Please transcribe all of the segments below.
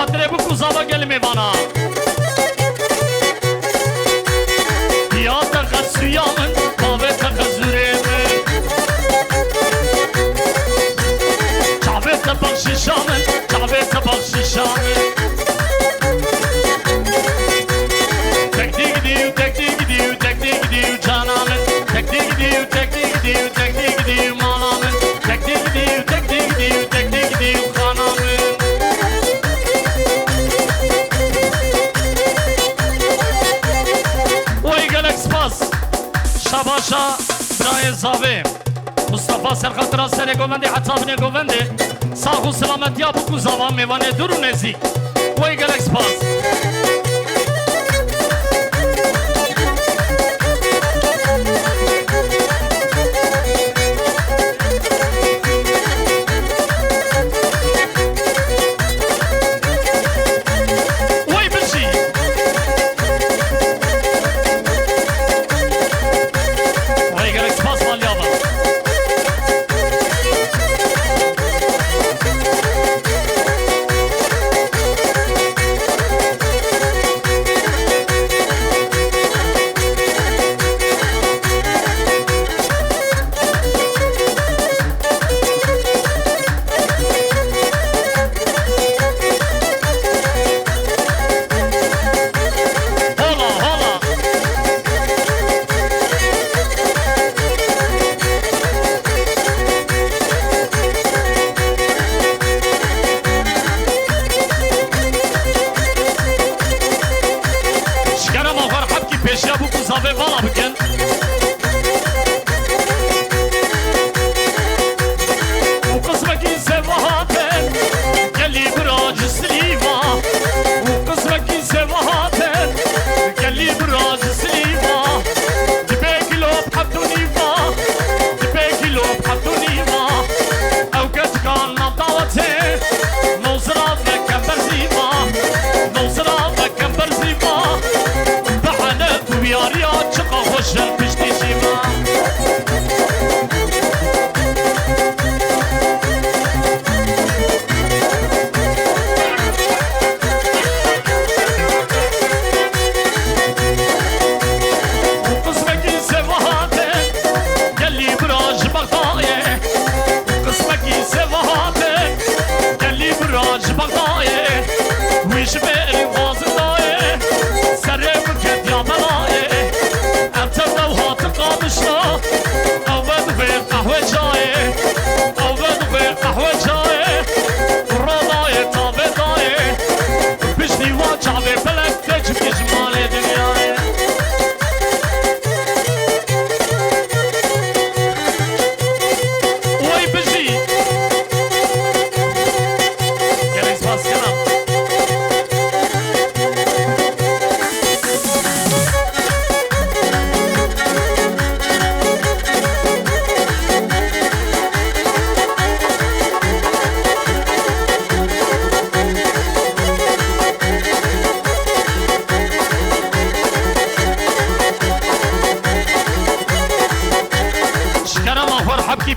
خاطر بکو زوا گل میوانا یا تخصیامن کاوه تخزوره چاوه تبخشیشامن چاوه تبخشیشامن تکدیگ دیو تکدیگ دیو تکدیگ دیو جانامن تکدیگ دیو تکدیگ دیو تکدیگ دیو مانامن تکدیگ دیو تکدیگ دیو تکدیگ دیو خانامن وی گلک سپاس شباشا برای زاوه مصطفى سرخطرا سر گوونده حتابنه گوونده ساخو سلامت یا بکو زوان میوانه درو نزی وی گلک سپاس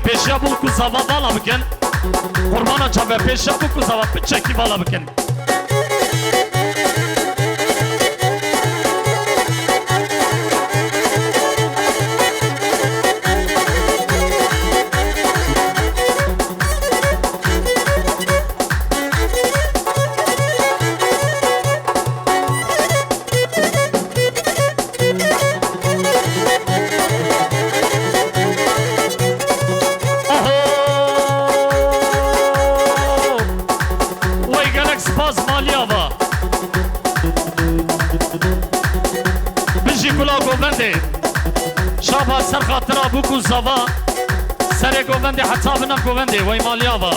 پیشیا بو کو زوا بالا بکن قربانا چاوه پیشیا بو کو زوا چکی بالا بکن شابه سر خاطره بکو زوا سر گوونده حتی بنا گوونده وی مالیاوا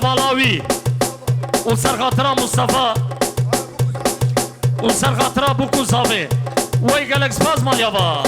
بالاوی و سرخاطره مصطفى و سرخاطره بوکو زاوی وی گلکس باز مالیا با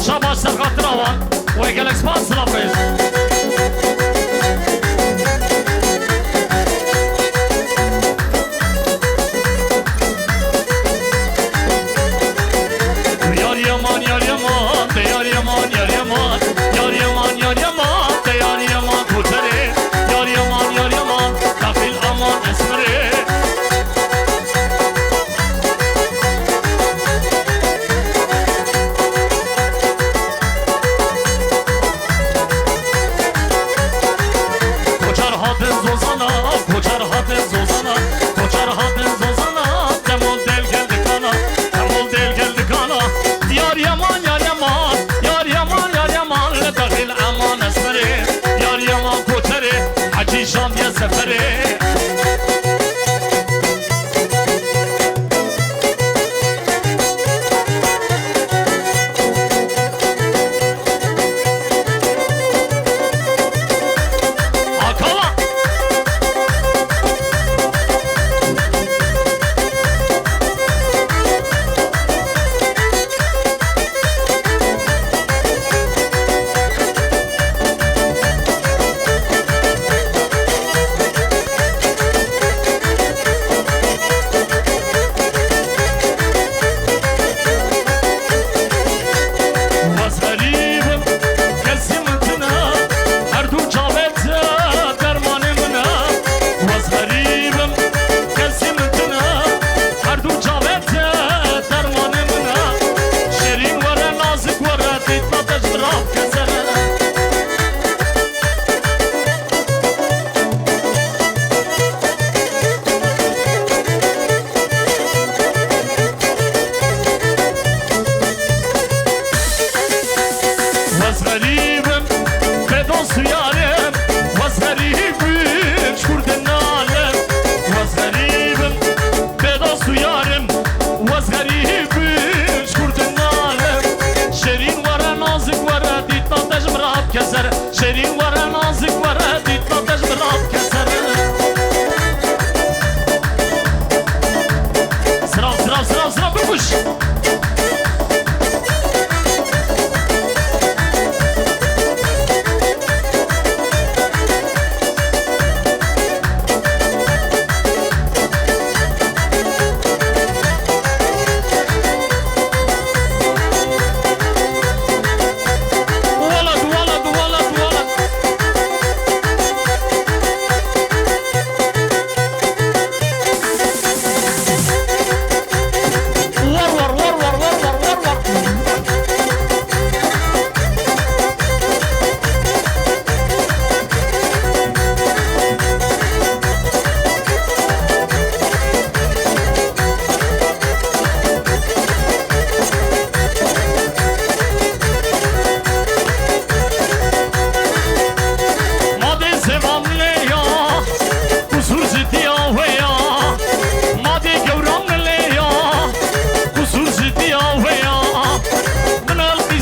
شاباش سرخاطره وان و گلکس باز سلافرز یار یمان یار یمان یار یمان یار یمان یار یمان یار یمان یار یمان کوچره یار یمان یار یمان داخل امان اسمره Janvier sefere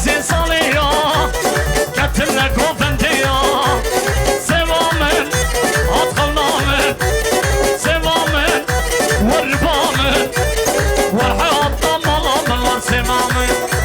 دیزی سالی یا کتل گوفندی یا سوامن آتخلنامن سوامن وربامن ورحياط ضمالامن ورسمامن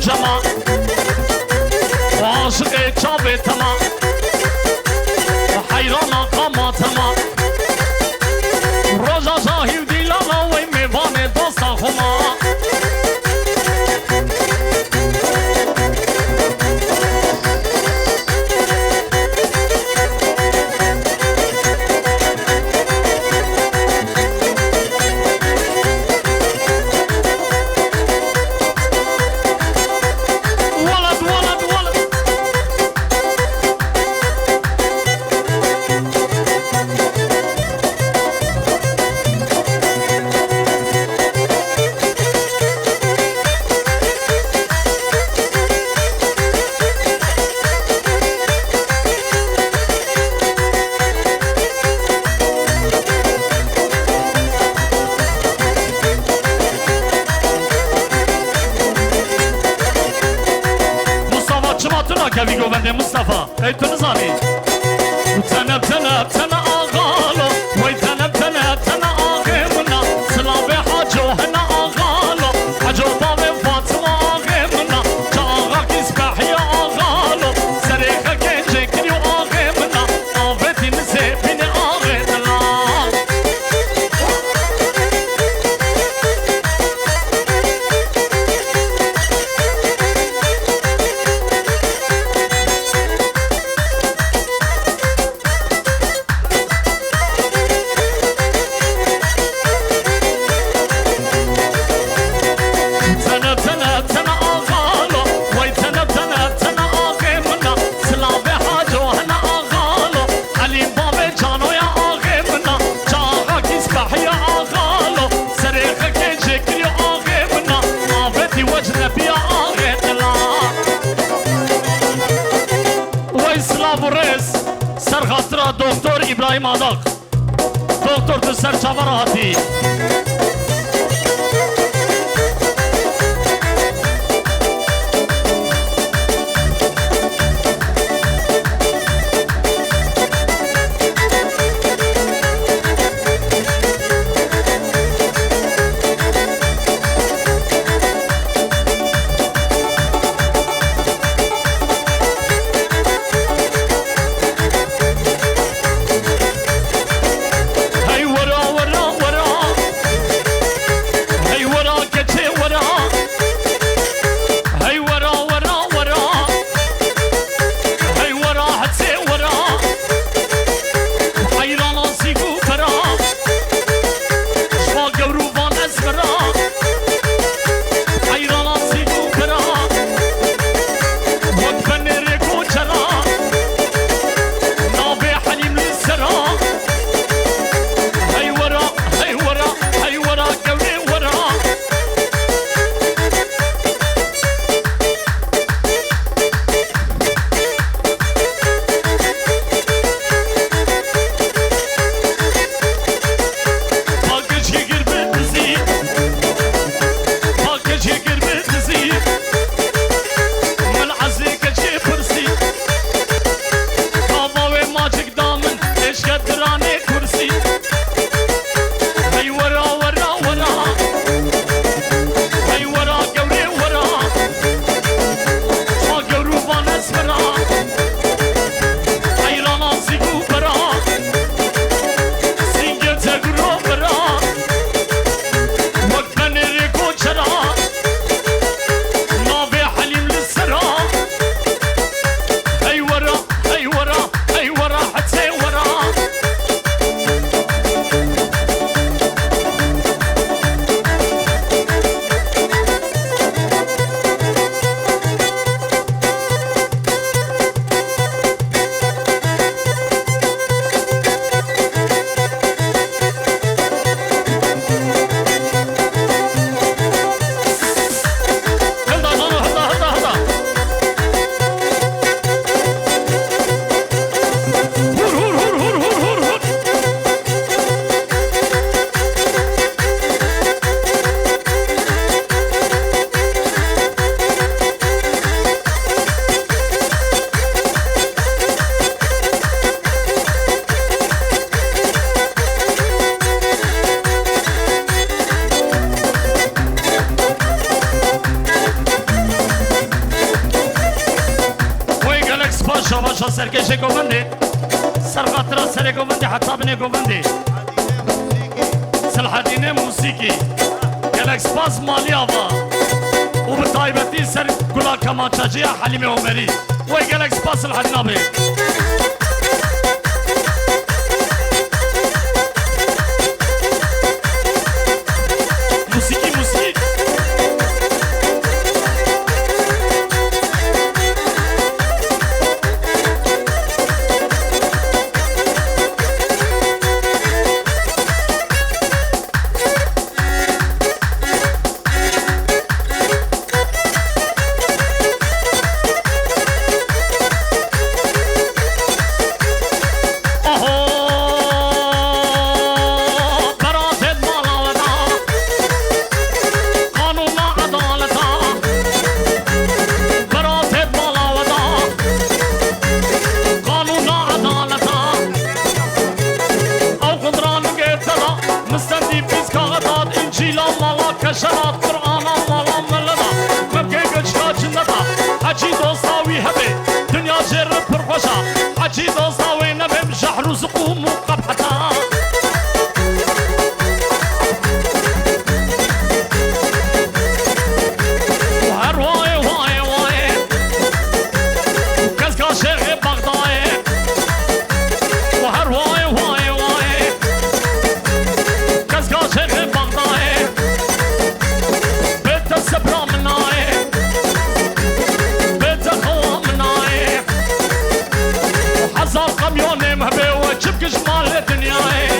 جما وعاشق چابه تما وحیران قاماتما روزا ظاهر دیلانا و میوان دوستا خما كافي جوفندي مصطفى اي تنظامي وتنا بتنا بتنا اغالو وي تنا بتنا بتنا اغيمنا سلابي حاجو هنا اغالو حاجو بابي فاطمه اغيمنا جاغا كيسبح يا اغالو سريخه كيجي كنيو اغيمنا افيتي نسيبيني اغيمنا سرخاطرة دكتور إبراهيم عدق دكتور تسر شمراتي سپاس شباشا سرکش گوونده سرقاطرا سر گوونده حتی بنه گوونده سلحدین موسیقی گلک سپاس مالی آوا و به طایبتی سر گلا کمانچاجی حلیم عمری و گلک سپاس سلحدین آبی موسیقی موسیقی شرات قرآن مالا ملدا مبكي قجتا جندا حجي دوستاوي هبي دنيا جر پرخوشا حجي دوستاوي نبي بجح رزقو مقبحتا وهر واي واي واي كزكا شيخ بغداي وهر واي واي واي كزكا شيخ بغداي سبرا مناي بيت خوا مناي وحزار قميوني مهبي وجبك جمال الدنيا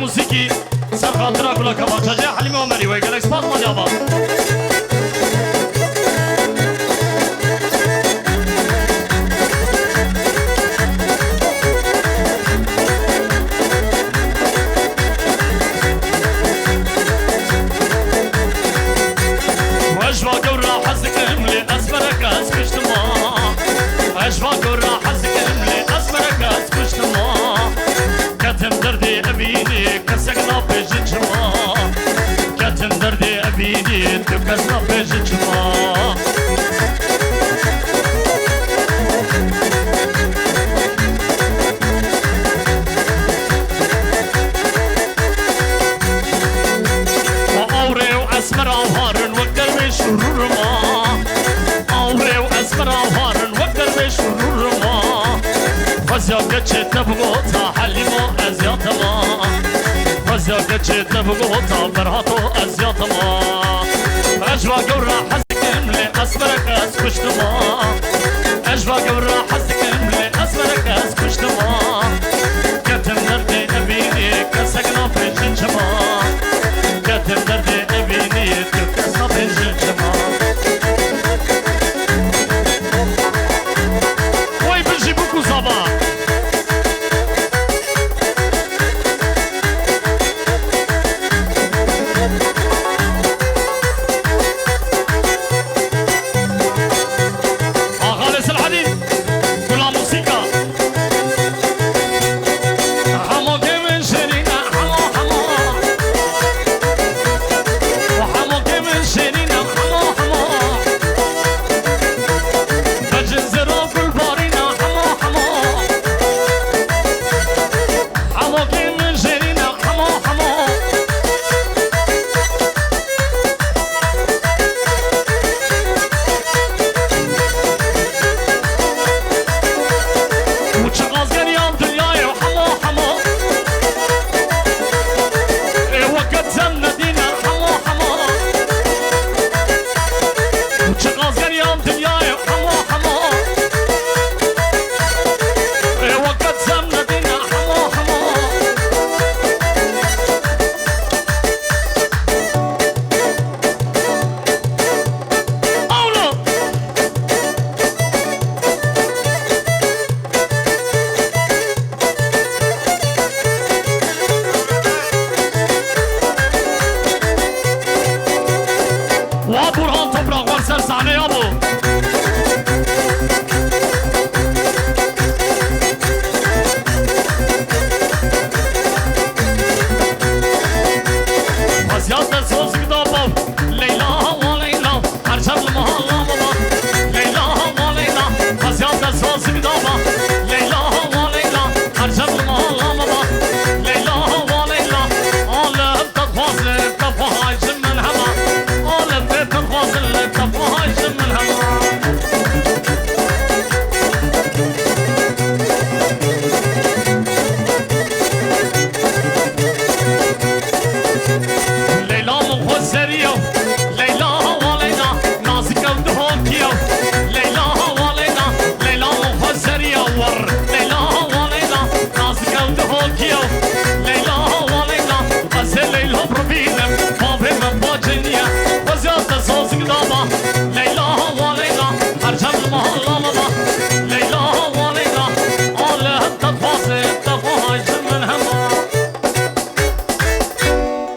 موسيقي سرقة دراكولا كمان شجاع حليم عمري ويقلك سباط مجابا واشفا قورا حزك املي اسمرك اسمشت ما اشفا قورا حزك املي اسمرك اسمشت ما كتم دردي ابيني كسقنا بججما كتم دردي ابيني تكسنا بججما وأوري وأسمر أوهارن وقدر بشرور ما أوري وأسمر أوهارن وقدر بشرور ما فزيادة تبغوتا حلمو أزيات ما فزيادة تبغوتا برهاتو أزيات ما أجوا قورا حزك املي أسمرك أسكشت ما أجوا قورا حزك املي أسمرك أسكشت ما كتم دردي أبيني كسقنا بجنجما كتم دردي أبيني كسقنا بجنجما وي بجي بوكو زبا باقی من جرینه حما حما و چه غازگریم دنیای حما حما وقت زم ندینه حما حما و چه غازگریم دنیای حما حما وقت زم ندینه حما حما اولو و برهان toprak var ser sahneye bu. Vaziyat da söz gidabam Leyla ve Leyla her şartlı mahalla baba Leyla ve Leyla vaziyat da söz gidabam Leyla ve Leyla her şartlı mahalla baba Leyla ve Leyla alem takvazlı tafahayşın men hema alem ve takvazlı tafahayşın men hema Leyla muhazzeriyo Leyla ve Leyla nazik evde hokiyo Leyla ve Leyla Leyla muhazzeriyo var Leyla ve Leyla nazik evde hokiyo